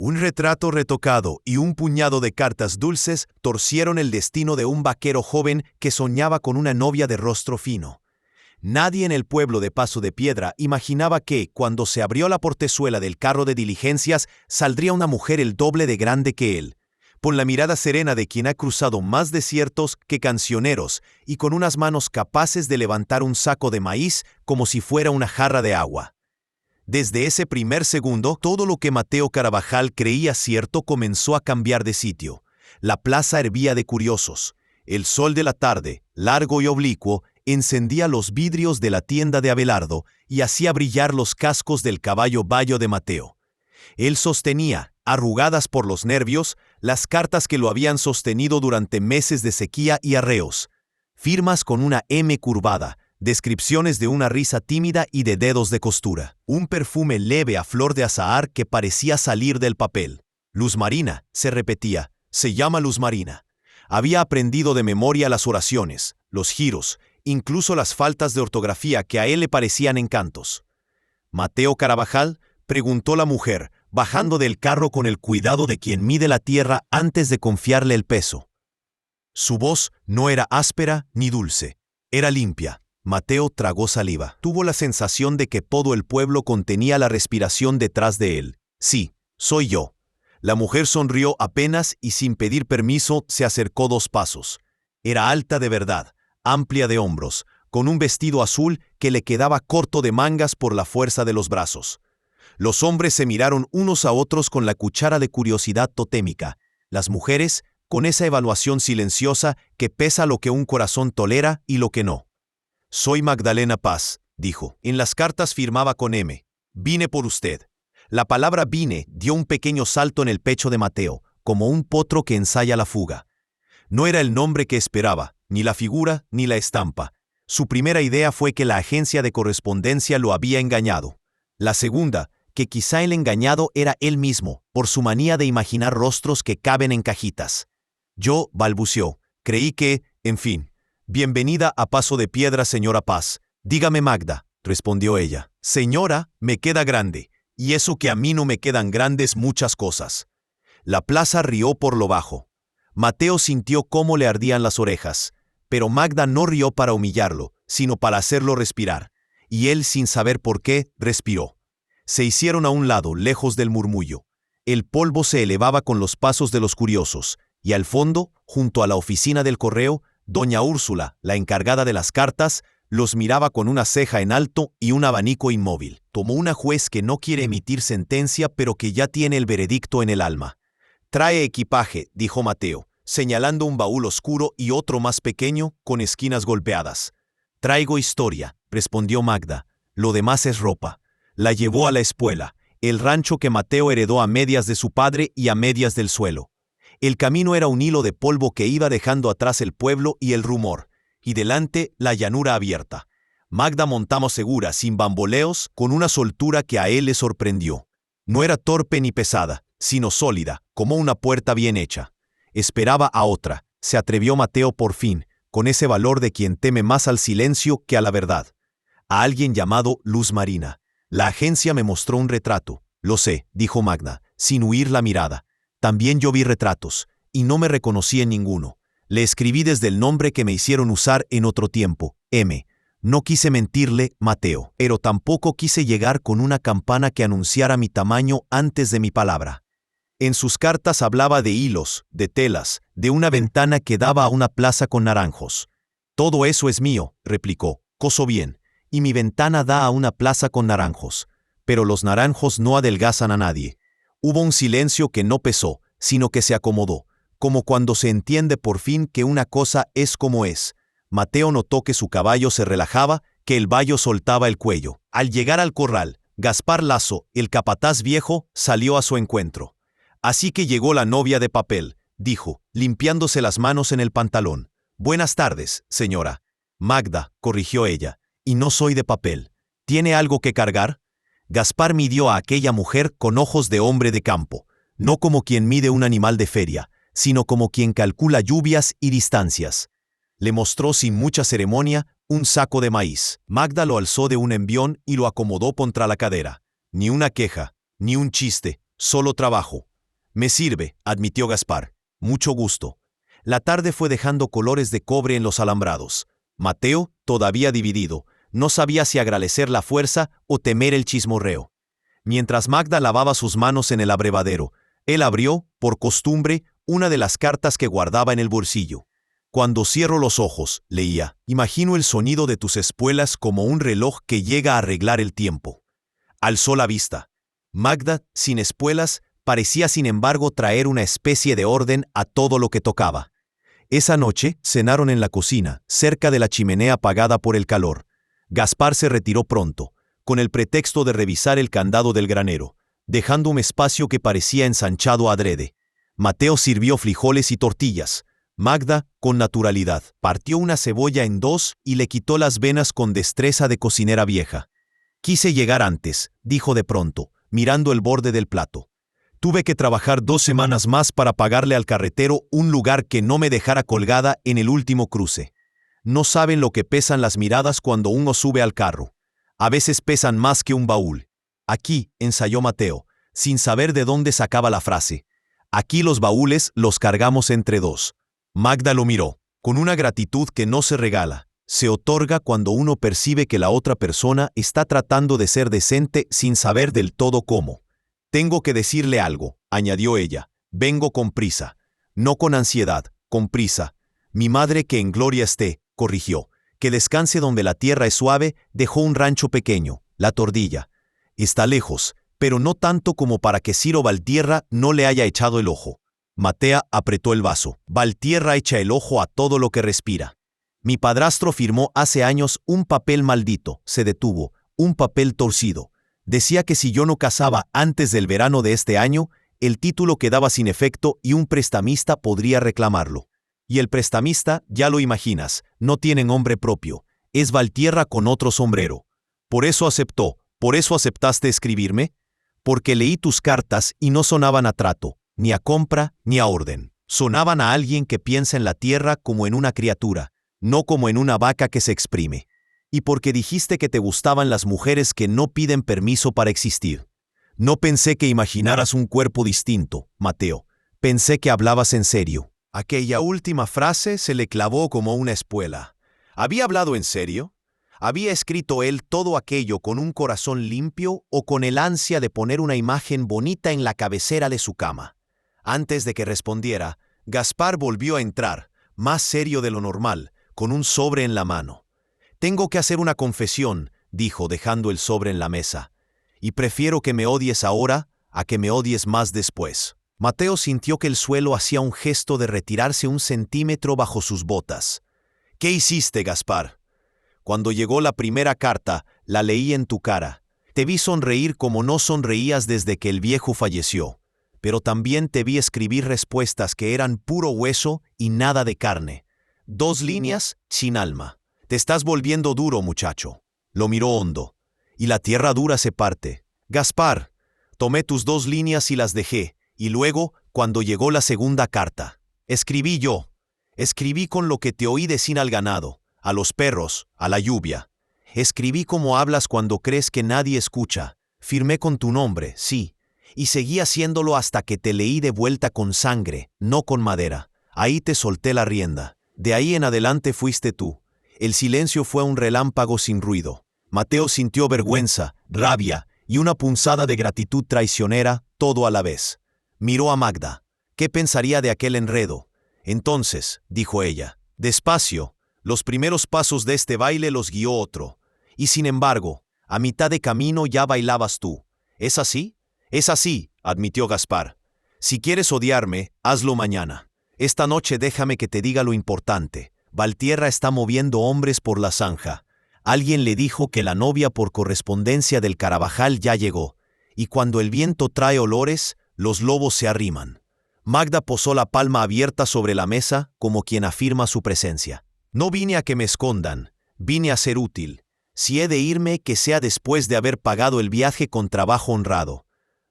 Un retrato retocado y un puñado de cartas dulces torcieron el destino de un vaquero joven que soñaba con una novia de rostro fino. Nadie en el pueblo de Paso de Piedra imaginaba que, cuando se abrió la portezuela del carro de diligencias, saldría una mujer el doble de grande que él, con la mirada serena de quien ha cruzado más desiertos que cancioneros y con unas manos capaces de levantar un saco de maíz como si fuera una jarra de agua. Desde ese primer segundo, todo lo que Mateo Carabajal creía cierto comenzó a cambiar de sitio. La plaza hervía de curiosos. El sol de la tarde, largo y oblicuo, encendía los vidrios de la tienda de Abelardo y hacía brillar los cascos del caballo bayo de Mateo. Él sostenía, arrugadas por los nervios, las cartas que lo habían sostenido durante meses de sequía y arreos. Firmas con una M curvada, descripciones de una risa tímida y de dedos de costura. Un perfume leve a flor de azahar que parecía salir del papel. Luz Marina, se repetía, se llama Luz Marina. Había aprendido de memoria las oraciones, los giros, incluso las faltas de ortografía que a él le parecían encantos. «¿Mateo Carabajal?», preguntó la mujer, bajando del carro con el cuidado de quien mide la tierra antes de confiarle el peso. Su voz no era áspera ni dulce, era limpia. Mateo tragó saliva. Tuvo la sensación de que todo el pueblo contenía la respiración detrás de él. «Sí, soy yo». La mujer sonrió apenas y sin pedir permiso se acercó 2 pasos. Era alta de verdad, amplia de hombros, con un vestido azul que le quedaba corto de mangas por la fuerza de los brazos. Los hombres se miraron unos a otros con la cuchara de curiosidad totémica. Las mujeres, con esa evaluación silenciosa que pesa lo que un corazón tolera y lo que no. «Soy Magdalena Paz», dijo. En las cartas firmaba con M. «Vine por usted». La palabra vine dio un pequeño salto en el pecho de Mateo, como un potro que ensaya la fuga. No era el nombre que esperaba, ni la figura, ni la estampa. Su primera idea fue que la agencia de correspondencia lo había engañado. La segunda, que quizá el engañado era él mismo, por su manía de imaginar rostros que caben en cajitas. «Yo», balbuceó, «creí que, en fin». «Bienvenida a Paso de Piedra, señora Paz». «Dígame, Magda», respondió ella. «Señora, me queda grande, y eso que a mí no me quedan grandes muchas cosas». La plaza rió por lo bajo. Mateo sintió cómo le ardían las orejas, pero Magda no rió para humillarlo, sino para hacerlo respirar, y él, sin saber por qué, respiró. Se hicieron a un lado, lejos del murmullo. El polvo se elevaba con los pasos de los curiosos, y al fondo, junto a la oficina del correo, doña Úrsula, la encargada de las cartas, los miraba con una ceja en alto y un abanico inmóvil, como una juez que no quiere emitir sentencia pero que ya tiene el veredicto en el alma. «Trae equipaje», dijo Mateo, señalando un baúl oscuro y otro más pequeño, con esquinas golpeadas. «Traigo historia», respondió Magda. «Lo demás es ropa». La llevó a la espuela, el rancho que Mateo heredó a medias de su padre y a medias del suelo. El camino era un hilo de polvo que iba dejando atrás el pueblo y el rumor, y delante la llanura abierta. Magda montaba segura, sin bamboleos, con una soltura que a él le sorprendió. No era torpe ni pesada, sino sólida, como una puerta bien hecha. Esperaba a otra. Se atrevió Mateo por fin, con ese valor de quien teme más al silencio que a la verdad. A alguien llamado Luz Marina. «La agencia me mostró un retrato». «Lo sé», dijo Magda, sin huir la mirada. «También yo vi retratos, y no me reconocí en ninguno. Le escribí desde el nombre que me hicieron usar en otro tiempo, M. No quise mentirle, Mateo, pero tampoco quise llegar con una campana que anunciara mi tamaño antes de mi palabra». En sus cartas hablaba de hilos, de telas, de una ventana que daba a una plaza con naranjos. «Todo eso es mío», replicó, «coso bien, y mi ventana da a una plaza con naranjos. Pero los naranjos no adelgazan a nadie». Hubo un silencio que no pesó, sino que se acomodó, como cuando se entiende por fin que una cosa es como es. Mateo notó que su caballo se relajaba, que el bayo soltaba el cuello. Al llegar al corral, Gaspar Lazo, el capataz viejo, salió a su encuentro. «Así que llegó la novia de papel», dijo, limpiándose las manos en el pantalón. «Buenas tardes, señora». «Magda», corrigió ella, «y no soy de papel. ¿Tiene algo que cargar?» Gaspar midió a aquella mujer con ojos de hombre de campo, no como quien mide un animal de feria, sino como quien calcula lluvias y distancias. Le mostró sin mucha ceremonia un saco de maíz. Magda lo alzó de un envión y lo acomodó contra la cadera. Ni una queja, ni un chiste, solo trabajo. Me sirve, admitió Gaspar. Mucho gusto. La tarde fue dejando colores de cobre en los alambrados. Mateo, todavía dividido, no sabía si agradecer la fuerza o temer el chismorreo. Mientras Magda lavaba sus manos en el abrevadero, él abrió, por costumbre, una de las cartas que guardaba en el bolsillo. Cuando cierro los ojos, leía, imagino el sonido de tus espuelas como un reloj que llega a arreglar el tiempo. Alzó la vista. Magda, sin espuelas, parecía sin embargo traer una especie de orden a todo lo que tocaba. Esa noche cenaron en la cocina, cerca de la chimenea apagada por el calor. Gaspar se retiró pronto, con el pretexto de revisar el candado del granero, dejando un espacio que parecía ensanchado adrede. Mateo sirvió frijoles y tortillas. Magda, con naturalidad, partió una cebolla en dos y le quitó las venas con destreza de cocinera vieja. Quise llegar antes, dijo de pronto, mirando el borde del plato. Tuve que trabajar 2 semanas más para pagarle al carretero un lugar que no me dejara colgada en el último cruce. No saben lo que pesan las miradas cuando uno sube al carro. A veces pesan más que un baúl. Aquí, ensayó Mateo, sin saber de dónde sacaba la frase. Aquí los baúles los cargamos entre dos. Magda lo miró, con una gratitud que no se regala. Se otorga cuando uno percibe que la otra persona está tratando de ser decente sin saber del todo cómo. Tengo que decirle algo, añadió ella. Vengo con prisa. No con ansiedad, con prisa. Mi madre, que en gloria esté, corrigió, que descanse donde la tierra es suave, dejó un rancho pequeño, La Tordilla. Está lejos, pero no tanto como para que Ciro Valtierra no le haya echado el ojo. Matea apretó el vaso. Valtierra echa el ojo a todo lo que respira. Mi padrastro firmó hace años un papel maldito, se detuvo, un papel torcido. Decía que si yo no casaba antes del verano de este año, el título quedaba sin efecto y un prestamista podría reclamarlo. Y el prestamista, ya lo imaginas, no tiene nombre propio. Es Valtierra con otro sombrero. Por eso aceptaste escribirme, porque leí tus cartas y no sonaban a trato, ni a compra, ni a orden. Sonaban a alguien que piensa en la tierra como en una criatura, no como en una vaca que se exprime. Y porque dijiste que te gustaban las mujeres que no piden permiso para existir. No pensé que imaginaras un cuerpo distinto, Mateo. Pensé que hablabas en serio. Aquella última frase se le clavó como una espuela. ¿Había hablado en serio? ¿Había escrito él todo aquello con un corazón limpio o con el ansia de poner una imagen bonita en la cabecera de su cama? Antes de que respondiera, Gaspar volvió a entrar, más serio de lo normal, con un sobre en la mano. Tengo que hacer una confesión, dijo dejando el sobre en la mesa, y prefiero que me odies ahora a que me odies más después. Mateo sintió que el suelo hacía un gesto de retirarse 1 centímetro bajo sus botas. ¿Qué hiciste, Gaspar? Cuando llegó la primera carta, la leí en tu cara. Te vi sonreír como no sonreías desde que el viejo falleció, pero también te vi escribir respuestas que eran puro hueso y nada de carne. 2 líneas sin alma. Te estás volviendo duro, muchacho. Lo miró hondo. Y la tierra dura se parte. Gaspar, tomé tus 2 líneas y las dejé, y luego, cuando llegó la segunda carta, escribí yo. Escribí con lo que te oí decir al ganado, a los perros, a la lluvia. Escribí como hablas cuando crees que nadie escucha. Firmé con tu nombre, sí, y seguí haciéndolo hasta que te leí de vuelta con sangre, no con madera. Ahí te solté la rienda. De ahí en adelante fuiste tú. El silencio fue un relámpago sin ruido. Mateo sintió vergüenza, rabia y una punzada de gratitud traicionera, todo a la vez. Miró a Magda. ¿Qué pensaría de aquel enredo? Entonces, dijo ella, despacio, los primeros pasos de este baile los guió otro. Y sin embargo, a mitad de camino ya bailabas tú. ¿Es así? Es así, admitió Gaspar. Si quieres odiarme, hazlo mañana. Esta noche déjame que te diga lo importante. Valtierra está moviendo hombres por la zanja. Alguien le dijo que la novia por correspondencia del Carabajal ya llegó, y cuando el viento trae olores, los lobos se arriman. Magda posó la palma abierta sobre la mesa como quien afirma su presencia. No vine a que me escondan, vine a ser útil. Si he de irme, que sea después de haber pagado el viaje con trabajo honrado.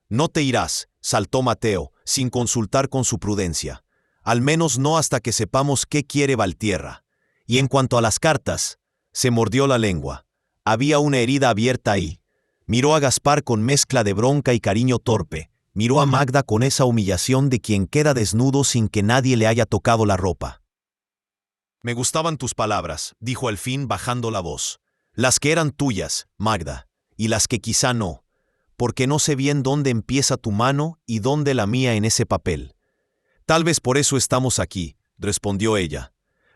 No te irás, saltó Mateo, sin consultar con su prudencia. Al menos no hasta que sepamos qué quiere Valtierra. Y en cuanto a las cartas, se mordió la lengua. Había una herida abierta ahí. Miró a Gaspar con mezcla de bronca y cariño torpe. Miró a Magda con esa humillación de quien queda desnudo sin que nadie le haya tocado la ropa. «Me gustaban tus palabras», dijo al fin bajando la voz. «Las que eran tuyas, Magda, y las que quizá no, porque no sé bien dónde empieza tu mano y dónde la mía en ese papel». «Tal vez por eso estamos aquí», respondió ella,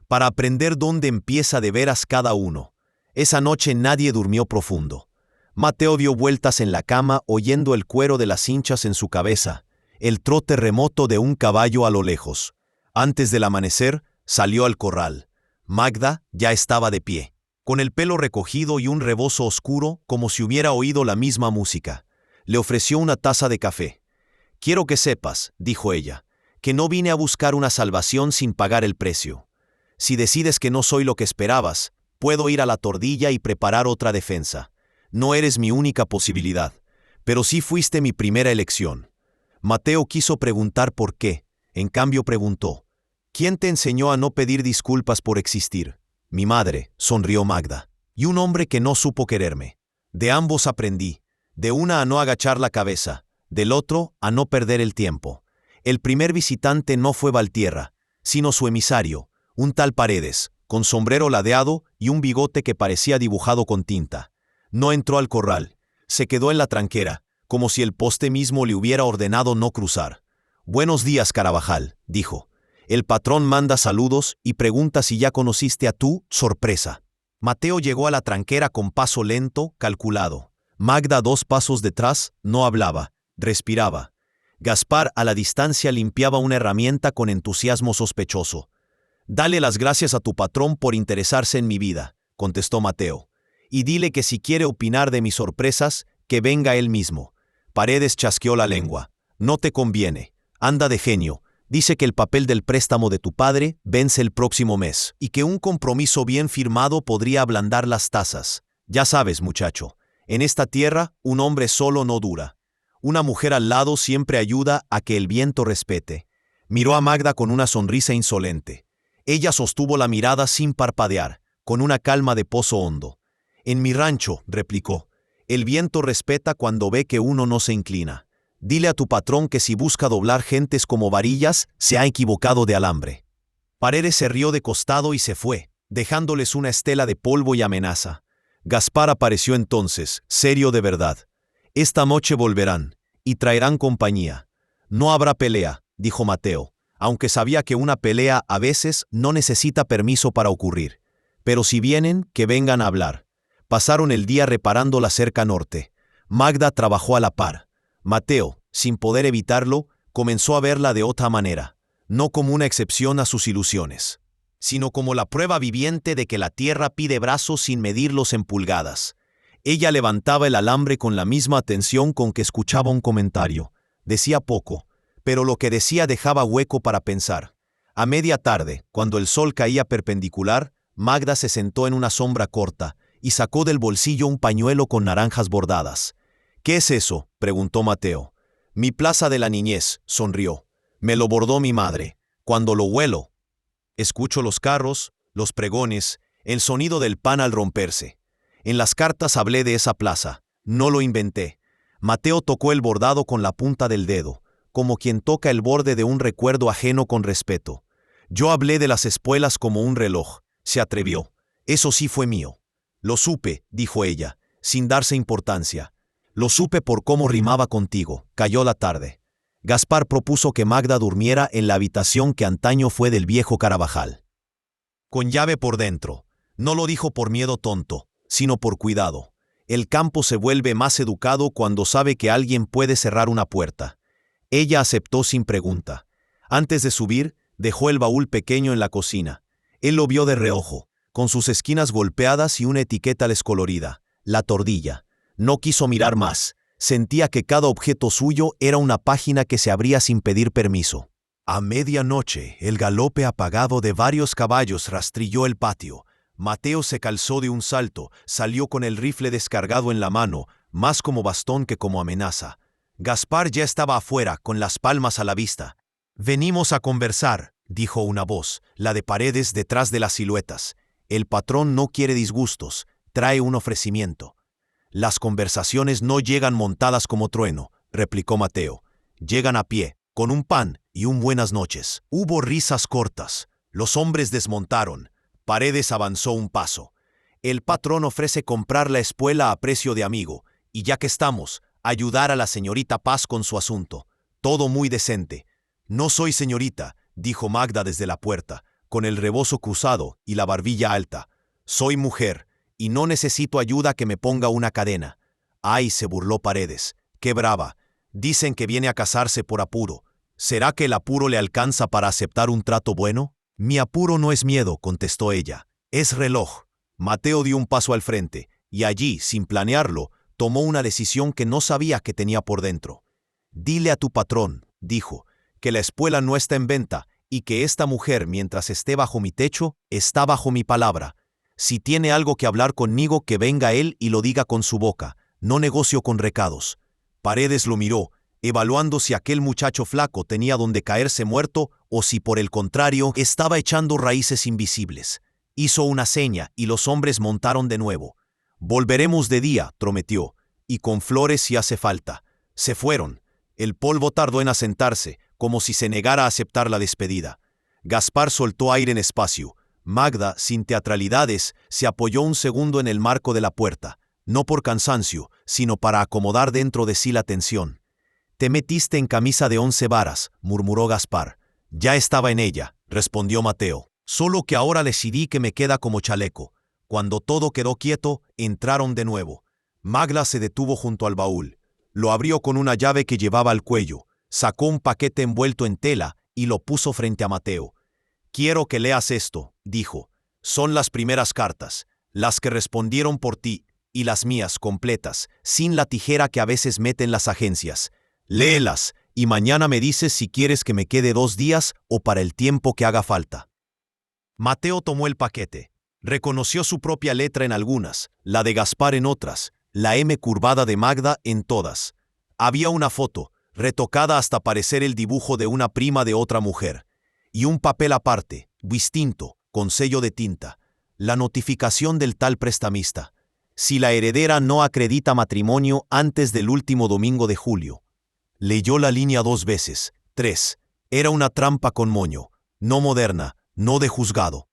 «para aprender dónde empieza de veras cada uno». Esa noche nadie durmió profundo. Mateo dio vueltas en la cama oyendo el cuero de las cinchas en su cabeza, el trote remoto de un caballo a lo lejos. Antes del amanecer, salió al corral. Magda ya estaba de pie, con el pelo recogido y un rebozo oscuro como si hubiera oído la misma música. Le ofreció una taza de café. «Quiero que sepas», dijo ella, «que no vine a buscar una salvación sin pagar el precio. Si decides que no soy lo que esperabas, puedo ir a la tordilla y preparar otra defensa. No eres mi única posibilidad, pero sí fuiste mi primera elección». Mateo quiso preguntar por qué, en cambio preguntó, «¿Quién te enseñó a no pedir disculpas por existir?» «Mi madre», sonrió Magda, «y un hombre que no supo quererme. De ambos aprendí, de una a no agachar la cabeza, del otro a no perder el tiempo. El primer visitante no fue Valtierra, sino su emisario, un tal Paredes, con sombrero ladeado y un bigote que parecía dibujado con tinta. No entró al corral, se quedó en la tranquera, como si el poste mismo le hubiera ordenado no cruzar. «Buenos días, Carabajal», dijo. «El patrón manda saludos y pregunta si ya conociste a tu sorpresa». Mateo llegó a la tranquera con paso lento, calculado. Magda 2 pasos detrás, no hablaba, respiraba. Gaspar a la distancia limpiaba una herramienta con entusiasmo sospechoso. «Dale las gracias a tu patrón por interesarse en mi vida», contestó Mateo. «Y dile que si quiere opinar de mis sorpresas, que venga él mismo». Paredes chasqueó la lengua. «No te conviene. Anda de genio. Dice que el papel del préstamo de tu padre vence el próximo mes y que un compromiso bien firmado podría ablandar las tasas. Ya sabes, muchacho, en esta tierra un hombre solo no dura. Una mujer al lado siempre ayuda a que el viento respete». Miró a Magda con una sonrisa insolente. Ella sostuvo la mirada sin parpadear, con una calma de pozo hondo. «En mi rancho», replicó, «el viento respeta cuando ve que uno no se inclina. Dile a tu patrón que si busca doblar gentes como varillas, se ha equivocado de alambre». Paredes se rió de costado y se fue, dejándoles una estela de polvo y amenaza. Gaspar apareció entonces, serio de verdad. «Esta noche volverán, y traerán compañía. No habrá pelea», dijo Mateo, aunque sabía que una pelea a veces no necesita permiso para ocurrir. «Pero si vienen, que vengan a hablar». Pasaron el día reparando la cerca norte. Magda trabajó a la par. Mateo, sin poder evitarlo, comenzó a verla de otra manera, no como una excepción a sus ilusiones, sino como la prueba viviente de que la tierra pide brazos sin medirlos en pulgadas. Ella levantaba el alambre con la misma atención con que escuchaba un comentario. Decía poco, pero lo que decía dejaba hueco para pensar. A media tarde, cuando el sol caía perpendicular, Magda se sentó en una sombra corta y sacó del bolsillo un pañuelo con naranjas bordadas. «¿Qué es eso?», preguntó Mateo. «Mi plaza de la niñez», sonrió. «Me lo bordó mi madre. Cuando lo huelo, escucho los carros, los pregones, el sonido del pan al romperse. En las cartas hablé de esa plaza. No lo inventé». Mateo tocó el bordado con la punta del dedo, como quien toca el borde de un recuerdo ajeno con respeto. «Yo hablé de las espuelas como un reloj», se atrevió. «Eso sí fue mío». «Lo supe», dijo ella, sin darse importancia. «Lo supe por cómo rimaba contigo». Cayó la tarde. Gaspar propuso que Magda durmiera en la habitación que antaño fue del viejo Carabajal, con llave por dentro. No lo dijo por miedo tonto, sino por cuidado. El campo se vuelve más educado cuando sabe que alguien puede cerrar una puerta. Ella aceptó sin pregunta. Antes de subir, dejó el baúl pequeño en la cocina. Él lo vio de reojo, con sus esquinas golpeadas y una etiqueta descolorida, la tordilla. No quiso mirar más. Sentía que cada objeto suyo era una página que se abría sin pedir permiso. A medianoche, el galope apagado de varios caballos rastrilló el patio. Mateo se calzó de un salto, salió con el rifle descargado en la mano, más como bastón que como amenaza. Gaspar ya estaba afuera, con las palmas a la vista. «Venimos a conversar», dijo una voz, la de Paredes detrás de las siluetas. «El patrón no quiere disgustos, trae un ofrecimiento». «Las conversaciones no llegan montadas como trueno», replicó Mateo. Llegan a pie, con un pan y un buenas noches. Hubo risas cortas. Los hombres desmontaron. Paredes avanzó un paso. El patrón ofrece comprar la espuela a precio de amigo, y ya que estamos, ayudar a la señorita Paz con su asunto. Todo muy decente. No soy señorita, dijo Magda desde la puerta, con el rebozo cruzado y la barbilla alta. Soy mujer, y no necesito ayuda que me ponga una cadena. Ay, se burló Paredes. Qué brava. Dicen que viene a casarse por apuro. ¿Será que el apuro le alcanza para aceptar un trato bueno? Mi apuro no es miedo, contestó ella. Es reloj. Mateo dio un paso al frente, y allí, sin planearlo, tomó una decisión que no sabía que tenía por dentro. Dile a tu patrón, dijo, que la espuela no está en venta y que esta mujer, mientras esté bajo mi techo, está bajo mi palabra. Si tiene algo que hablar conmigo, que venga él y lo diga con su boca. No negocio con recados. Paredes lo miró, evaluando si aquel muchacho flaco tenía donde caerse muerto o si por el contrario estaba echando raíces invisibles. Hizo una seña y los hombres montaron de nuevo. Volveremos de día, prometió, y con flores si hace falta. Se fueron. El polvo tardó en asentarse, como si se negara a aceptar la despedida. Gaspar soltó aire en espacio. Magda, sin teatralidades, se apoyó un segundo en el marco de la puerta, no por cansancio, sino para acomodar dentro de sí la tensión. Te metiste en camisa de 11 varas, murmuró Gaspar. Ya estaba en ella, respondió Mateo. Solo que ahora decidí que me queda como chaleco. Cuando todo quedó quieto, entraron de nuevo. Magda se detuvo junto al baúl. Lo abrió con una llave que llevaba al cuello, sacó un paquete envuelto en tela y lo puso frente a Mateo. Quiero que leas esto, dijo. Son las primeras cartas, las que respondieron por ti, y las mías completas, sin la tijera que a veces meten las agencias. Léelas, y mañana me dices si quieres que me quede 2 días o para el tiempo que haga falta. Mateo tomó el paquete. Reconoció su propia letra en algunas, la de Gaspar en otras, la M curvada de Magda en todas. Había una foto, retocada hasta parecer el dibujo de una prima de otra mujer, y un papel aparte, distinto, con sello de tinta. La notificación del tal prestamista. Si la heredera no acredita matrimonio antes del último domingo de julio. Leyó la línea 2 veces. 3. Era una trampa con moño. No moderna, no de juzgado.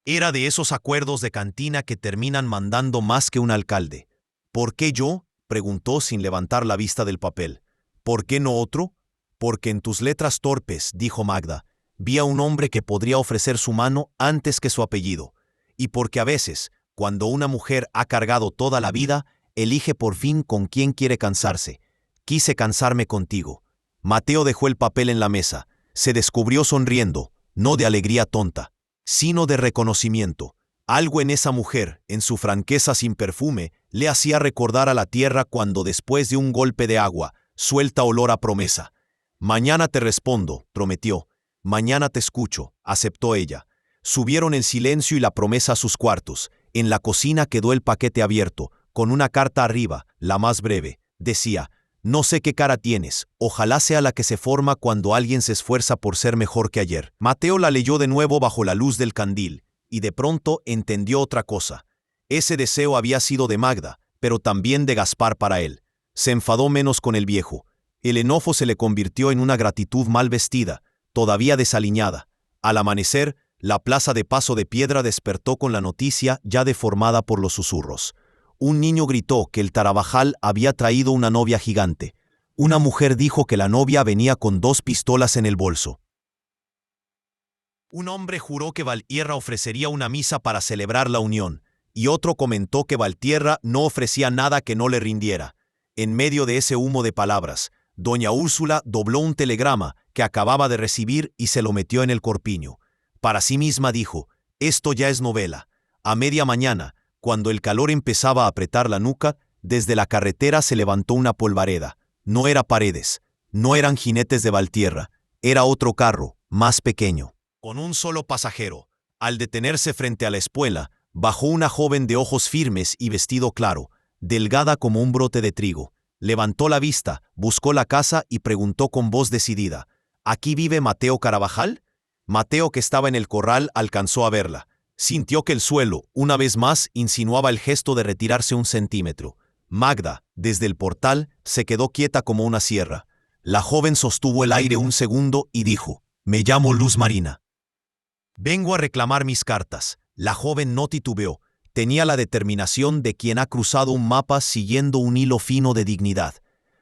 Era de esos acuerdos de cantina que terminan mandando más que un alcalde. ¿Por qué yo?, preguntó sin levantar la vista del papel. ¿Por qué no otro? Porque en tus letras torpes, dijo Magda, vi a un hombre que podría ofrecer su mano antes que su apellido. Y porque a veces, cuando una mujer ha cargado toda la vida, elige por fin con quién quiere cansarse. Quise cansarme contigo. Mateo dejó el papel en la mesa. Se descubrió sonriendo, no de alegría tonta, sino de reconocimiento. Algo en esa mujer, en su franqueza sin perfume, le hacía recordar a la tierra cuando después de un golpe de agua, suelta olor a promesa. Mañana te respondo, prometió. Mañana te escucho, aceptó ella. Subieron en silencio y la promesa a sus cuartos. En la cocina quedó el paquete abierto, con una carta arriba, la más breve. Decía, no sé qué cara tienes, ojalá sea la que se forma cuando alguien se esfuerza por ser mejor que ayer. Mateo la leyó de nuevo bajo la luz del candil, y de pronto entendió otra cosa. Ese deseo había sido de Magda, pero también de Gaspar para él. Se enfadó menos con el viejo. El enojo se le convirtió en una gratitud mal vestida, todavía desaliñada. Al amanecer, la plaza de Paso de Piedra despertó con la noticia ya deformada por los susurros. Un niño gritó que el Tarabajal había traído una novia gigante. Una mujer dijo que la novia venía con 2 pistolas en el bolso. Un hombre juró que Valtierra ofrecería una misa para celebrar la unión, y otro comentó que Valtierra no ofrecía nada que no le rindiera. En medio de ese humo de palabras, doña Úrsula dobló un telegrama que acababa de recibir y se lo metió en el corpiño. Para sí misma dijo, esto ya es novela. A media mañana, cuando el calor empezaba a apretar la nuca, desde la carretera se levantó una polvareda. No era Paredes, no eran jinetes de Valtierra, era otro carro, más pequeño, con un solo pasajero. Al detenerse frente a la espuela, bajó una joven de ojos firmes y vestido claro, delgada como un brote de trigo. Levantó la vista, buscó la casa y preguntó con voz decidida, ¿aquí vive Mateo Carabajal? Mateo, que estaba en el corral, alcanzó a verla. Sintió que el suelo, una vez más, insinuaba el gesto de retirarse 1 centímetro. Magda, desde el portal, se quedó quieta como una sierra. La joven sostuvo el aire un segundo y dijo: «Me llamo Luz Marina. Vengo a reclamar mis cartas». La joven no titubeó. Tenía la determinación de quien ha cruzado un mapa siguiendo un hilo fino de dignidad.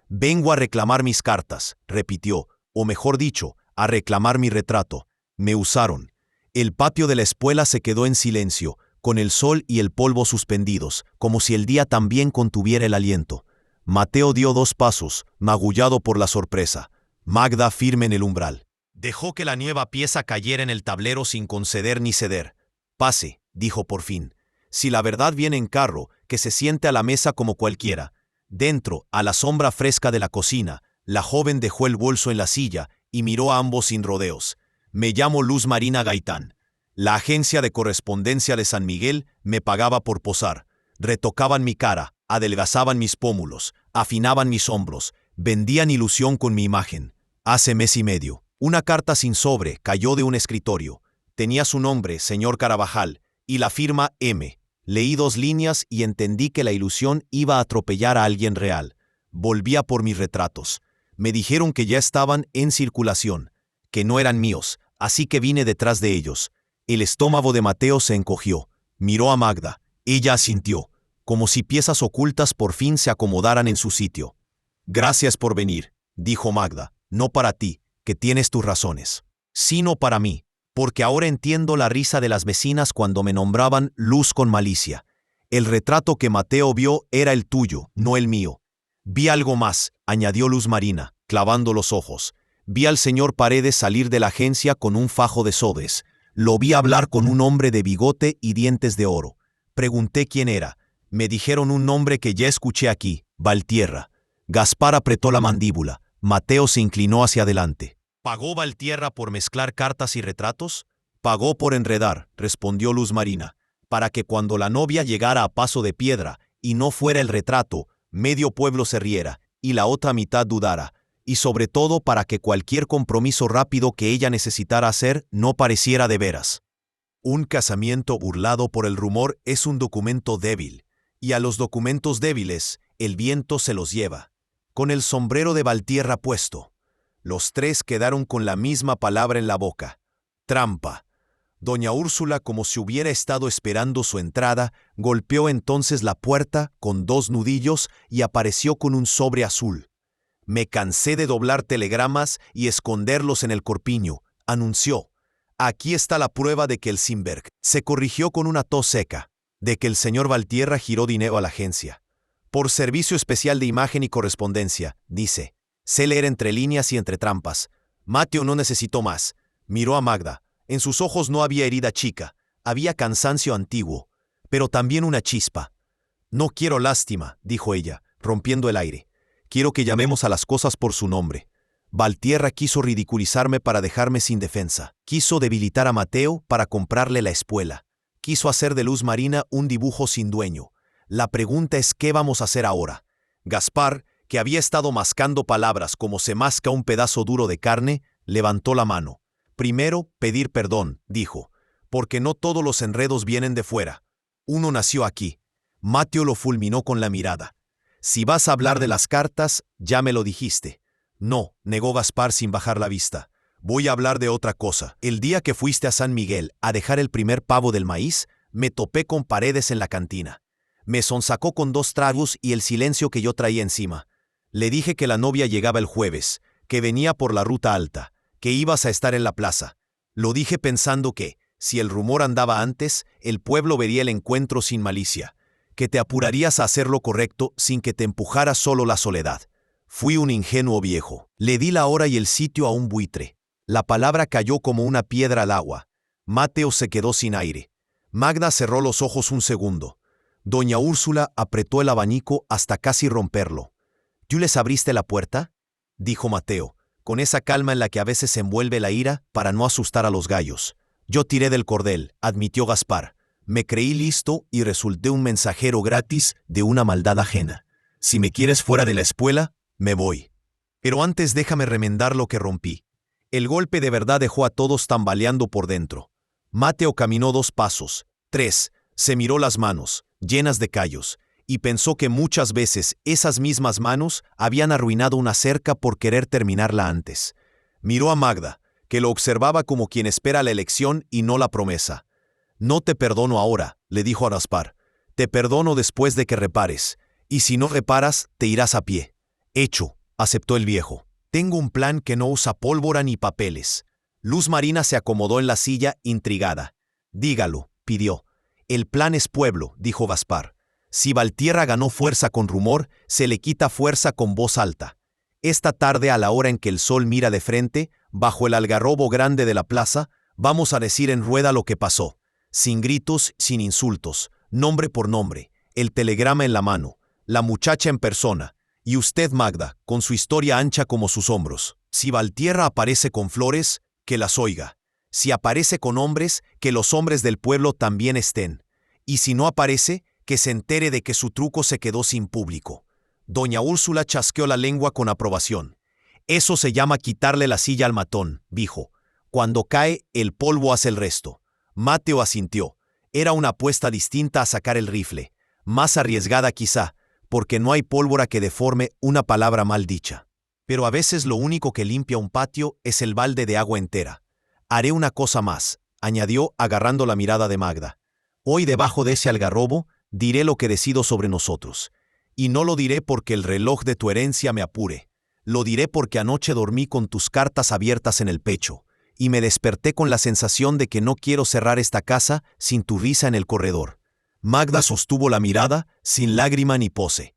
«Vengo a reclamar mis cartas», repitió, o mejor dicho, a reclamar mi retrato. Me usaron. El patio de la escuela se quedó en silencio, con el sol y el polvo suspendidos, como si el día también contuviera el aliento. Mateo dio 2 pasos, magullado por la sorpresa. Magda firme en el umbral. Dejó que la nueva pieza cayera en el tablero sin conceder ni ceder. «Pase», dijo por fin. «Si la verdad viene en carro, que se siente a la mesa como cualquiera». Dentro, a la sombra fresca de la cocina, la joven dejó el bolso en la silla y miró a ambos sin rodeos. «Me llamo Luz Marina Gaitán. La agencia de correspondencia de San Miguel me pagaba por posar. Retocaban mi cara, adelgazaban mis pómulos, afinaban mis hombros, vendían ilusión con mi imagen. Hace mes y medio, una carta sin sobre cayó de un escritorio. Tenía su nombre, señor Carabajal, y la firma M. Leí 2 líneas y entendí que la ilusión iba a atropellar a alguien real. Volví a por mis retratos. Me dijeron que ya estaban en circulación, que no eran míos, así que vine detrás de ellos». El estómago de Mateo se encogió. Miró a Magda. Ella asintió, como si piezas ocultas por fin se acomodaran en su sitio. «Gracias por venir», dijo Magda. «No para ti, que tienes tus razones, sino para mí, porque ahora entiendo la risa de las vecinas cuando me nombraban Luz con malicia. El retrato que Mateo vio era el tuyo, no el mío. Vi algo más», añadió Luz Marina, clavando los ojos. «Vi al señor Paredes salir de la agencia con un fajo de sobres. Lo vi hablar con un hombre de bigote y dientes de oro. Pregunté quién era. Me dijeron un nombre que ya escuché aquí, Valtierra». Gaspar apretó la mandíbula. Mateo se inclinó hacia adelante. «¿Pagó Valtierra por mezclar cartas y retratos?» «Pagó por enredar», respondió Luz Marina, «para que cuando la novia llegara a paso de piedra y no fuera el retrato, medio pueblo se riera y la otra mitad dudara, y sobre todo para que cualquier compromiso rápido que ella necesitara hacer no pareciera de veras. Un casamiento burlado por el rumor es un documento débil, y a los documentos débiles el viento se los lleva». Con el sombrero de Valtierra puesto, los 3 quedaron con la misma palabra en la boca: trampa. Doña Úrsula, como si hubiera estado esperando su entrada, golpeó entonces la puerta con 2 nudillos y apareció con un sobre azul. «Me cansé de doblar telegramas y esconderlos en el corpiño», anunció. «Aquí está la prueba de que el Simberg se corrigió con una tos seca, de que el señor Valtierra giró dinero a la agencia. Por servicio especial de imagen y correspondencia», dice. «Sé leer entre líneas y entre trampas. Mateo no necesitó más». Miró a Magda. En sus ojos no había herida chica, había cansancio antiguo, pero también una chispa. «No quiero lástima», dijo ella, rompiendo el aire. «Quiero que llamemos a las cosas por su nombre. Valtierra quiso ridiculizarme para dejarme sin defensa. Quiso debilitar a Mateo para comprarle la espuela. Quiso hacer de Luz Marina un dibujo sin dueño. La pregunta es ¿qué vamos a hacer ahora?». Gaspar, que había estado mascando palabras como se masca un pedazo duro de carne, levantó la mano. «Primero, pedir perdón», dijo, «porque no todos los enredos vienen de fuera. Uno nació aquí». Mateo lo fulminó con la mirada. «Si vas a hablar de las cartas, ya me lo dijiste». «No», negó Gaspar sin bajar la vista. «Voy a hablar de otra cosa. El día que fuiste a San Miguel a dejar el primer pavo del maíz, me topé con Paredes en la cantina. Me sonsacó con 2 tragos y el silencio que yo traía encima. Le dije que la novia llegaba el jueves, que venía por la ruta alta, que ibas a estar en la plaza. Lo dije pensando que, si el rumor andaba antes, el pueblo vería el encuentro sin malicia, que te apurarías a hacer lo correcto sin que te empujara solo la soledad. Fui un ingenuo viejo. Le di la hora y el sitio a un buitre. La palabra cayó como una piedra al agua. Mateo se quedó sin aire. Magda cerró los ojos un segundo. Doña Úrsula apretó el abanico hasta casi romperlo. «¿Tú les abriste la puerta?», dijo Mateo, con esa calma en la que a veces se envuelve la ira para no asustar a los gallos. «Yo tiré del cordel», admitió Gaspar. «Me creí listo y resulté un mensajero gratis de una maldad ajena. Si me quieres fuera de la espuela, me voy. Pero antes déjame remendar lo que rompí». El golpe de verdad dejó a todos tambaleando por dentro. Mateo caminó 2 pasos, 3, se miró las manos, llenas de callos. y pensó que muchas veces esas mismas manos habían arruinado una cerca por querer terminarla antes. Miró a Magda, que lo observaba como quien espera la elección y no la promesa. «No te perdono ahora», le dijo a Gaspar. «Te perdono después de que repares, y si no reparas, te irás a pie». «Hecho», aceptó el viejo. «Tengo un plan que no usa pólvora ni papeles». Luz Marina se acomodó en la silla, intrigada. «Dígalo», pidió. «El plan es pueblo», dijo Gaspar. «Si Valtierra ganó fuerza con rumor, se le quita fuerza con voz alta. Esta tarde, a la hora en que el sol mira de frente, bajo el algarrobo grande de la plaza, vamos a decir en rueda lo que pasó. Sin gritos, sin insultos, nombre por nombre, el telegrama en la mano, la muchacha en persona, y usted, Magda, con su historia ancha como sus hombros. Si Valtierra aparece con flores, que las oiga. Si aparece con hombres, que los hombres del pueblo también estén. Y si no aparece, que se entere de que su truco se quedó sin público». Doña Úrsula chasqueó la lengua con aprobación. «Eso se llama quitarle la silla al matón», dijo. «Cuando cae, el polvo hace el resto». Mateo asintió. Era una apuesta distinta a sacar el rifle. Más arriesgada quizá, porque no hay pólvora que deforme una palabra mal dicha. Pero a veces lo único que limpia un patio es el balde de agua entera. «Haré una cosa más», añadió agarrando la mirada de Magda. «Hoy debajo de ese algarrobo diré lo que decido sobre nosotros. Y no lo diré porque el reloj de tu herencia me apure. Lo diré porque anoche dormí con tus cartas abiertas en el pecho, y me desperté con la sensación de que no quiero cerrar esta casa sin tu risa en el corredor». Magda sostuvo la mirada, sin lágrima ni pose.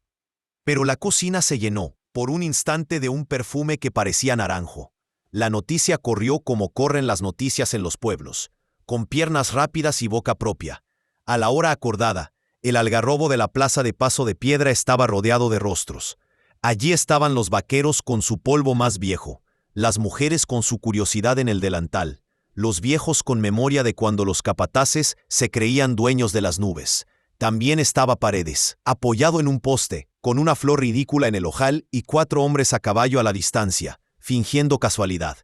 Pero la cocina se llenó, por un instante, de un perfume que parecía naranjo. La noticia corrió como corren las noticias en los pueblos, con piernas rápidas y boca propia. A la hora acordada, el algarrobo de la plaza de Paso de Piedra estaba rodeado de rostros. Allí estaban los vaqueros con su polvo más viejo, las mujeres con su curiosidad en el delantal, los viejos con memoria de cuando los capataces se creían dueños de las nubes. También estaba Paredes, apoyado en un poste, con una flor ridícula en el ojal y 4 hombres a caballo a la distancia, fingiendo casualidad.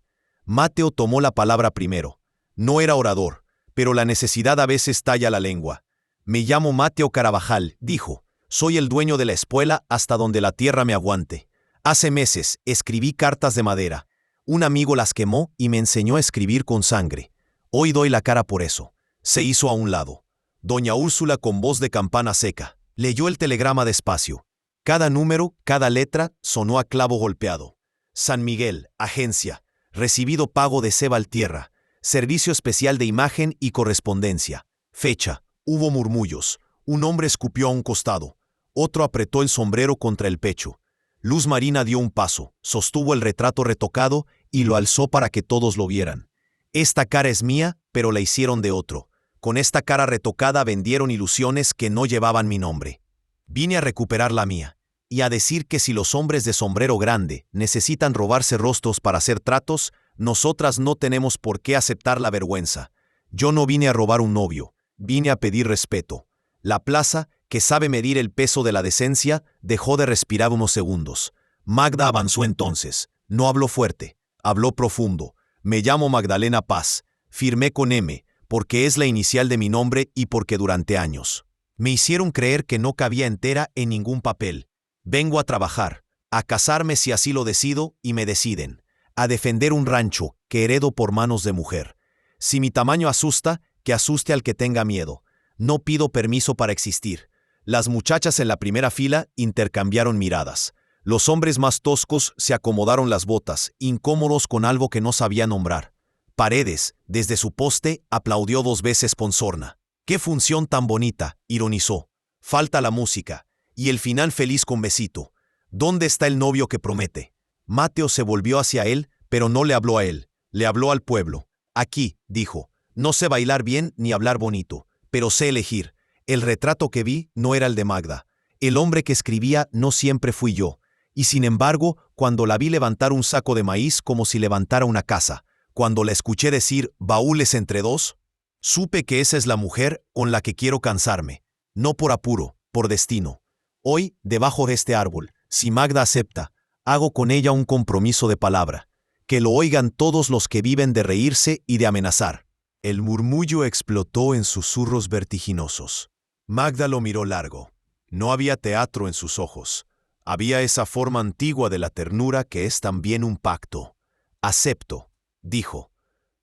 Mateo tomó la palabra primero. No era orador, pero la necesidad a veces talla la lengua. «Me llamo Mateo Carabajal», dijo. «Soy el dueño de la espuela hasta donde la tierra me aguante. Hace meses escribí cartas de madera. Un amigo las quemó y me enseñó a escribir con sangre. Hoy doy la cara por eso». Se hizo a un lado. Doña Úrsula, con voz de campana seca, leyó el telegrama despacio. Cada número, cada letra, sonó a clavo golpeado. «San Miguel, agencia. Recibido pago de C. Valtierra. Servicio especial de imagen y correspondencia. Fecha». Hubo murmullos. Un hombre escupió a un costado. Otro apretó el sombrero contra el pecho. Luz Marina dio un paso, sostuvo el retrato retocado y lo alzó para que todos lo vieran. «Esta cara es mía, pero la hicieron de otro. Con esta cara retocada vendieron ilusiones que no llevaban mi nombre. Vine a recuperar la mía, y a decir que si los hombres de sombrero grande necesitan robarse rostros para hacer tratos, nosotras no tenemos por qué aceptar la vergüenza. Yo no vine a robar un novio. Vine a pedir respeto». La plaza, que sabe medir el peso de la decencia, dejó de respirar unos segundos. Magda avanzó entonces. No habló fuerte, habló profundo. «Me llamo Magdalena Paz. Firmé con M, porque es la inicial de mi nombre y porque durante años me hicieron creer que no cabía entera en ningún papel. Vengo a trabajar, a casarme si así lo decido y me deciden, a defender un rancho que heredo por manos de mujer. Si mi tamaño asusta, que asuste al que tenga miedo. No pido permiso para existir». Las muchachas en la primera fila intercambiaron miradas. Los hombres más toscos se acomodaron las botas, incómodos con algo que no sabía nombrar. Paredes, desde su poste, aplaudió 2 veces ponzorna. «¡Qué función tan bonita!», ironizó. «Falta la música. Y el final feliz con besito. ¿Dónde está el novio que promete?». Mateo se volvió hacia él, pero no le habló a él. Le habló al pueblo. «Aquí», dijo. «No sé bailar bien ni hablar bonito, pero sé elegir. El retrato que vi no era el de Magda. El hombre que escribía no siempre fui yo. Y sin embargo, cuando la vi levantar un saco de maíz como si levantara una casa, cuando la escuché decir baúles entre 2, supe que esa es la mujer con la que quiero cansarme. No por apuro, por destino. Hoy, debajo de este árbol, si Magda acepta, hago con ella un compromiso de palabra. Que lo oigan todos los que viven de reírse y de amenazar». El murmullo explotó en susurros vertiginosos. Magda lo miró largo. No había teatro en sus ojos. Había esa forma antigua de la ternura que es también un pacto. Acepto, dijo.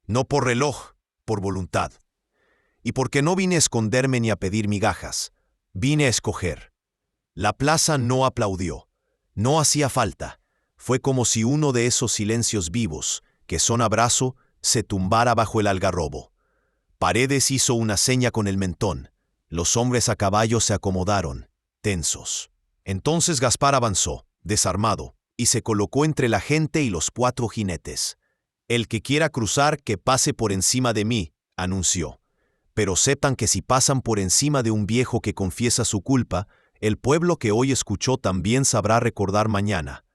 No por reloj, por voluntad. Y porque no vine a esconderme ni a pedir migajas. Vine a escoger. La plaza no aplaudió. No hacía falta. Fue como si uno de esos silencios vivos, que son abrazo, se tumbara bajo el algarrobo. Paredes hizo una seña con el mentón. Los hombres a caballo se acomodaron, tensos. Entonces Gaspar avanzó, desarmado, y se colocó entre la gente y los 4 jinetes. El que quiera cruzar, que pase por encima de mí, anunció. Pero sepan que si pasan por encima de un viejo que confiesa su culpa, el pueblo que hoy escuchó también sabrá recordar mañana.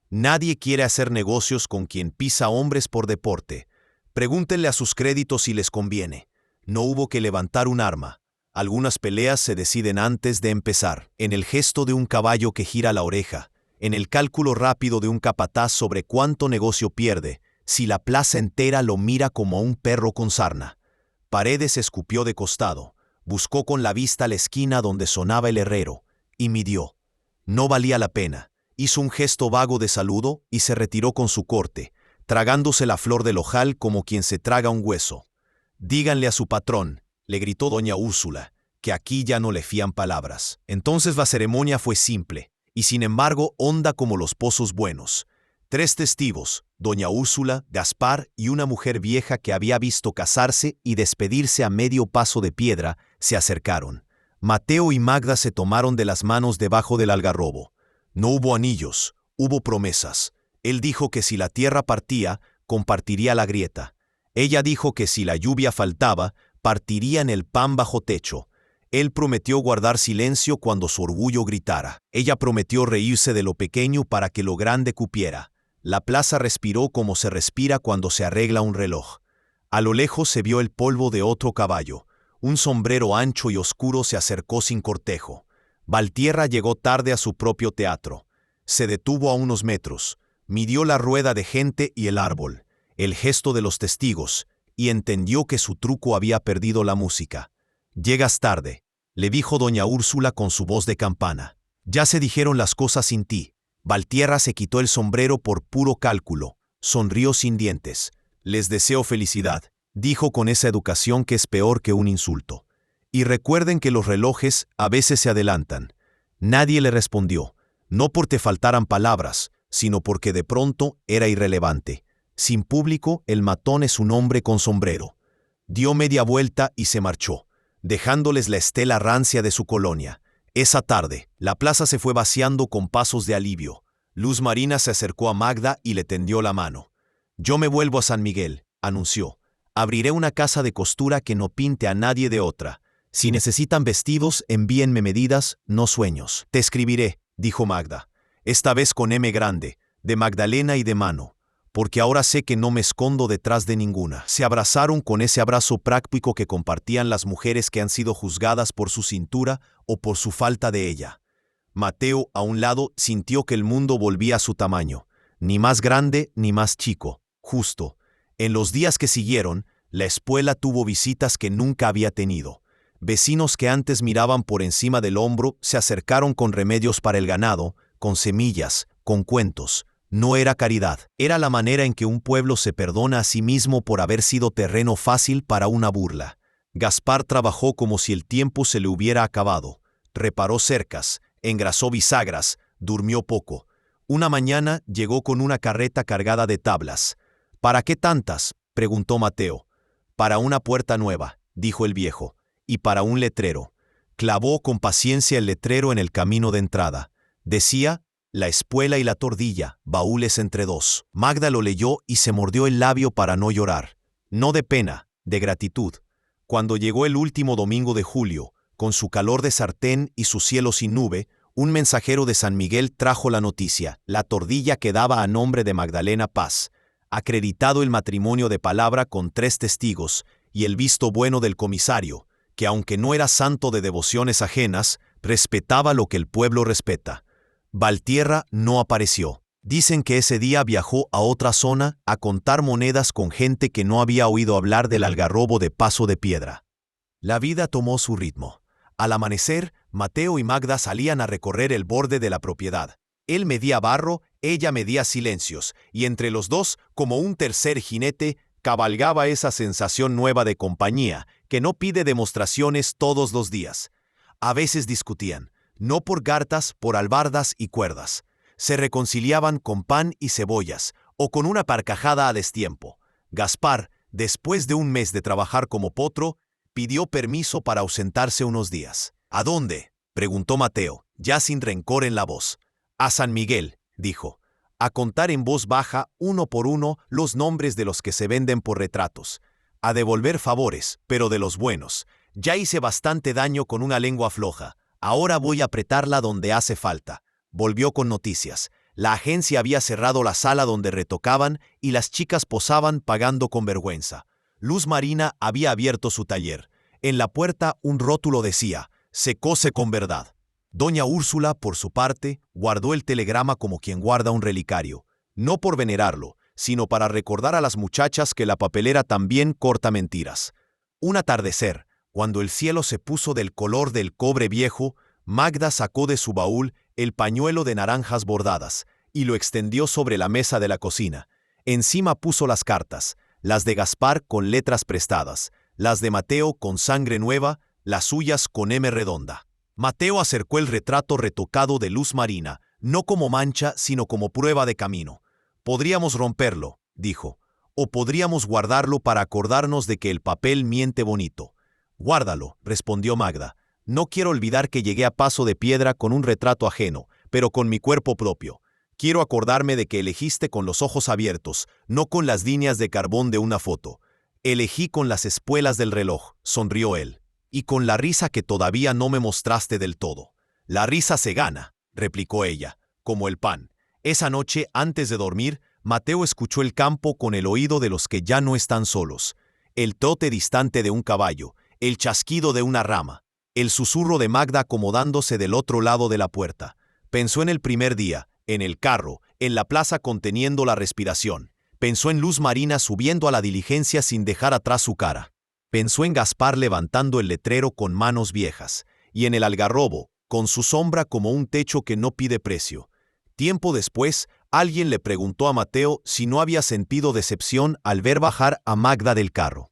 Nadie quiere hacer negocios con quien pisa hombres por deporte. Pregúntenle a sus créditos si les conviene. No hubo que levantar un arma. Algunas peleas se deciden antes de empezar, en el gesto de un caballo que gira la oreja, en el cálculo rápido de un capataz sobre cuánto negocio pierde, si la plaza entera lo mira como a un perro con sarna. Paredes escupió de costado, buscó con la vista la esquina donde sonaba el herrero, y midió. No valía la pena. Hizo un gesto vago de saludo y se retiró con su corte, tragándose la flor del ojal como quien se traga un hueso. Díganle a su patrón, le gritó doña Úrsula, que aquí ya no le fían palabras. Entonces la ceremonia fue simple, y sin embargo honda como los pozos buenos. 3 testigos, doña Úrsula, Gaspar y una mujer vieja que había visto casarse y despedirse a medio paso de piedra, se acercaron. Mateo y Magda se tomaron de las manos debajo del algarrobo. No hubo anillos, hubo promesas. Él dijo que si la tierra partía, compartiría la grieta. Ella dijo que si la lluvia faltaba, partirían el pan bajo techo. Él prometió guardar silencio cuando su orgullo gritara. Ella prometió reírse de lo pequeño para que lo grande cupiera. La plaza respiró como se respira cuando se arregla un reloj. A lo lejos se vio el polvo de otro caballo. Un sombrero ancho y oscuro se acercó sin cortejo. Valtierra llegó tarde a su propio teatro. Se detuvo a unos metros, midió la rueda de gente y el árbol, el gesto de los testigos, y entendió que su truco había perdido la música. «Llegas tarde», le dijo doña Úrsula con su voz de campana. «Ya se dijeron las cosas sin ti». Valtierra se quitó el sombrero por puro cálculo, sonrió sin dientes. «Les deseo felicidad», dijo con esa educación que es peor que un insulto. «Y recuerden que los relojes a veces se adelantan». Nadie le respondió, no porque faltaran palabras, sino porque de pronto era irrelevante. Sin público, el matón es un hombre con sombrero. Dio media vuelta y se marchó, dejándoles la estela rancia de su colonia. Esa tarde, la plaza se fue vaciando con pasos de alivio. Luz Marina se acercó a Magda y le tendió la mano. «Yo me vuelvo a San Miguel», anunció. «Abriré una casa de costura que no pinte a nadie de otra. Si necesitan vestidos, envíenme medidas, no sueños». «Te escribiré», dijo Magda, esta vez con M grande, de Magdalena y de mano, porque ahora sé que no me escondo detrás de ninguna. Se abrazaron con ese abrazo práctico que compartían las mujeres que han sido juzgadas por su cintura o por su falta de ella. Mateo, a un lado, sintió que el mundo volvía a su tamaño, ni más grande ni más chico, justo. En los días que siguieron, la espuela tuvo visitas que nunca había tenido. Vecinos que antes miraban por encima del hombro se acercaron con remedios para el ganado, con semillas, con cuentos. No era caridad, era la manera en que un pueblo se perdona a sí mismo por haber sido terreno fácil para una burla. Gaspar trabajó como si el tiempo se le hubiera acabado. Reparó cercas, engrasó bisagras, durmió poco. Una mañana llegó con una carreta cargada de tablas. «¿Para qué tantas?», preguntó Mateo. «Para una puerta nueva», dijo el viejo, «y para un letrero». Clavó con paciencia el letrero en el camino de entrada. Decía: «La espuela y la tordilla, baúles entre dos». Magda lo leyó y se mordió el labio para no llorar. No de pena, de gratitud. Cuando llegó el último domingo de julio, con su calor de sartén y su cielo sin nube, un mensajero de San Miguel trajo la noticia: la tordilla quedaba a nombre de Magdalena Paz, acreditado el matrimonio de palabra con 3 testigos, y el visto bueno del comisario, que aunque no era santo de devociones ajenas, respetaba lo que el pueblo respeta. Valtierra no apareció. Dicen que ese día viajó a otra zona a contar monedas con gente que no había oído hablar del algarrobo de Paso de Piedra. La vida tomó su ritmo. Al amanecer, Mateo y Magda salían a recorrer el borde de la propiedad. Él medía barro, ella medía silencios, y entre los dos, como un tercer jinete, cabalgaba esa sensación nueva de compañía, que no pide demostraciones todos los días. A veces discutían, no por gartas, por albardas y cuerdas. Se reconciliaban con pan y cebollas, o con una carcajada a destiempo. Gaspar, después de un mes de trabajar como potro, pidió permiso para ausentarse unos días. ¿A dónde?, preguntó Mateo, ya sin rencor en la voz. A San Miguel, dijo, a contar en voz baja, uno por uno, los nombres de los que se venden por retratos. A devolver favores, pero de los buenos. Ya hice bastante daño con una lengua floja. Ahora voy a apretarla donde hace falta. Volvió con noticias. La agencia había cerrado la sala donde retocaban y las chicas posaban pagando con vergüenza. Luz Marina había abierto su taller. En la puerta un rótulo decía, se cose con verdad. Doña Úrsula, por su parte, guardó el telegrama como quien guarda un relicario, no por venerarlo, sino para recordar a las muchachas que la papelera también corta mentiras. Un atardecer, cuando el cielo se puso del color del cobre viejo, Magda sacó de su baúl el pañuelo de naranjas bordadas y lo extendió sobre la mesa de la cocina. Encima puso las cartas, las de Gaspar con letras prestadas, las de Mateo con sangre nueva, las suyas con M redonda. Mateo acercó el retrato retocado de Luz Marina, no como mancha, sino como prueba de camino. Podríamos romperlo, dijo, o podríamos guardarlo para acordarnos de que el papel miente bonito. Guárdalo, respondió Magda. No quiero olvidar que llegué a Paso de Piedra con un retrato ajeno, pero con mi cuerpo propio. Quiero acordarme de que elegiste con los ojos abiertos, no con las líneas de carbón de una foto. Elegí con las espuelas del reloj, sonrió él. Y con la risa que todavía no me mostraste del todo. La risa se gana, replicó ella, como el pan. Esa noche, antes de dormir, Mateo escuchó el campo con el oído de los que ya no están solos. El trote distante de un caballo, el chasquido de una rama, el susurro de Magda acomodándose del otro lado de la puerta. Pensó en el primer día, en el carro, en la plaza conteniendo la respiración. Pensó en Luz Marina subiendo a la diligencia sin dejar atrás su cara. Pensó en Gaspar levantando el letrero con manos viejas, y en el algarrobo, con su sombra como un techo que no pide precio. Tiempo después, alguien le preguntó a Mateo si no había sentido decepción al ver bajar a Magda del carro.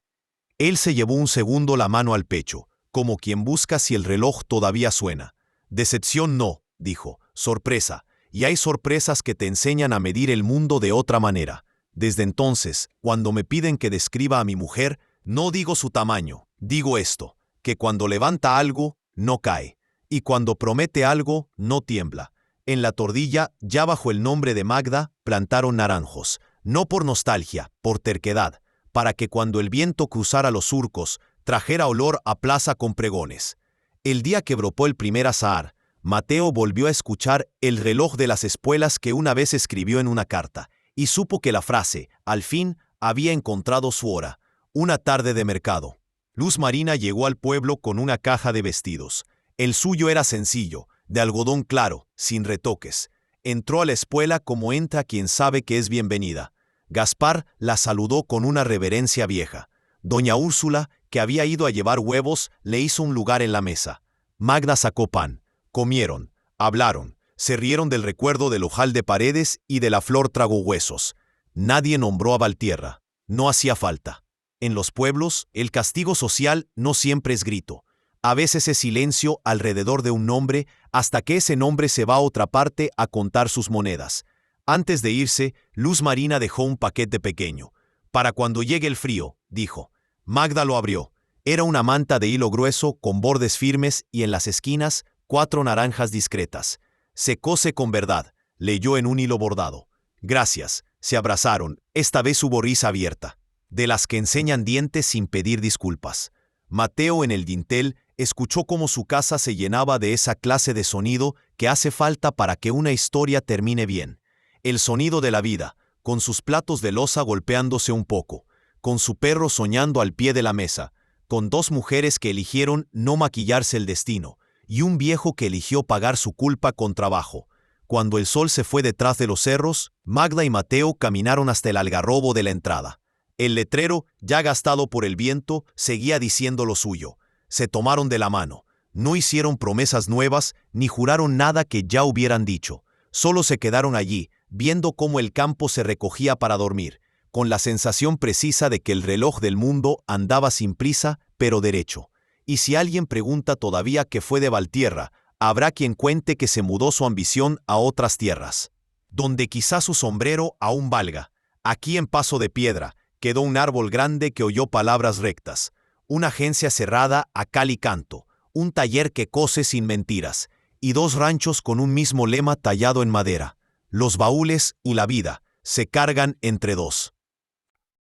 Él se llevó un segundo la mano al pecho, como quien busca si el reloj todavía suena. Decepción no, dijo, sorpresa, y hay sorpresas que te enseñan a medir el mundo de otra manera. Desde entonces, cuando me piden que describa a mi mujer, no digo su tamaño, digo esto, que cuando levanta algo, no cae, y cuando promete algo, no tiembla. En la tordilla, ya bajo el nombre de Magda, plantaron naranjos, no por nostalgia, por terquedad, para que cuando el viento cruzara los surcos, trajera olor a plaza con pregones. El día que bropó el primer azahar, Mateo volvió a escuchar el reloj de las espuelas que una vez escribió en una carta, y supo que la frase, al fin, había encontrado su hora. Una tarde de mercado. Luz Marina llegó al pueblo con una caja de vestidos. El suyo era sencillo, de algodón claro, sin retoques. Entró a la espuela como entra quien sabe que es bienvenida. Gaspar la saludó con una reverencia vieja. Doña Úrsula, que había ido a llevar huevos, le hizo un lugar en la mesa. Magda sacó pan. Comieron, hablaron, se rieron del recuerdo del ojal de Paredes y de la flor tragohuesos. Nadie nombró a Valtierra. No hacía falta. En los pueblos, el castigo social no siempre es grito. A veces es silencio alrededor de un nombre hasta que ese nombre se va a otra parte a contar sus monedas. Antes de irse, Luz Marina dejó un paquete pequeño. Para cuando llegue el frío, dijo. Magda lo abrió. Era una manta de hilo grueso con bordes firmes y en las esquinas 4 naranjas discretas. Se cose con verdad, leyó en un hilo bordado. Gracias, se abrazaron, esta vez hubo risa abierta. De las que enseñan dientes sin pedir disculpas. Mateo en el dintel escuchó cómo su casa se llenaba de esa clase de sonido que hace falta para que una historia termine bien. El sonido de la vida, con sus platos de loza golpeándose un poco, con su perro soñando al pie de la mesa, con 2 mujeres que eligieron no maquillarse el destino, y un viejo que eligió pagar su culpa con trabajo. Cuando el sol se fue detrás de los cerros, Magda y Mateo caminaron hasta el algarrobo de la entrada. El letrero, ya gastado por el viento, seguía diciendo lo suyo. Se tomaron de la mano. No hicieron promesas nuevas ni juraron nada que ya hubieran dicho. Solo se quedaron allí, viendo cómo el campo se recogía para dormir, con la sensación precisa de que el reloj del mundo andaba sin prisa, pero derecho. Y si alguien pregunta todavía qué fue de Valtierra, habrá quien cuente que se mudó su ambición a otras tierras, donde quizá su sombrero aún valga. Aquí en Paso de Piedra quedó un árbol grande que oyó palabras rectas, una agencia cerrada a cal y canto, un taller que cose sin mentiras, y dos ranchos con un mismo lema tallado en madera: los baúles y la vida se cargan entre dos.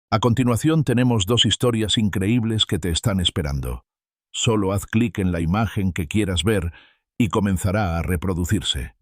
A continuación tenemos dos historias increíbles que te están esperando. Solo haz clic en la imagen que quieras ver y comenzará a reproducirse.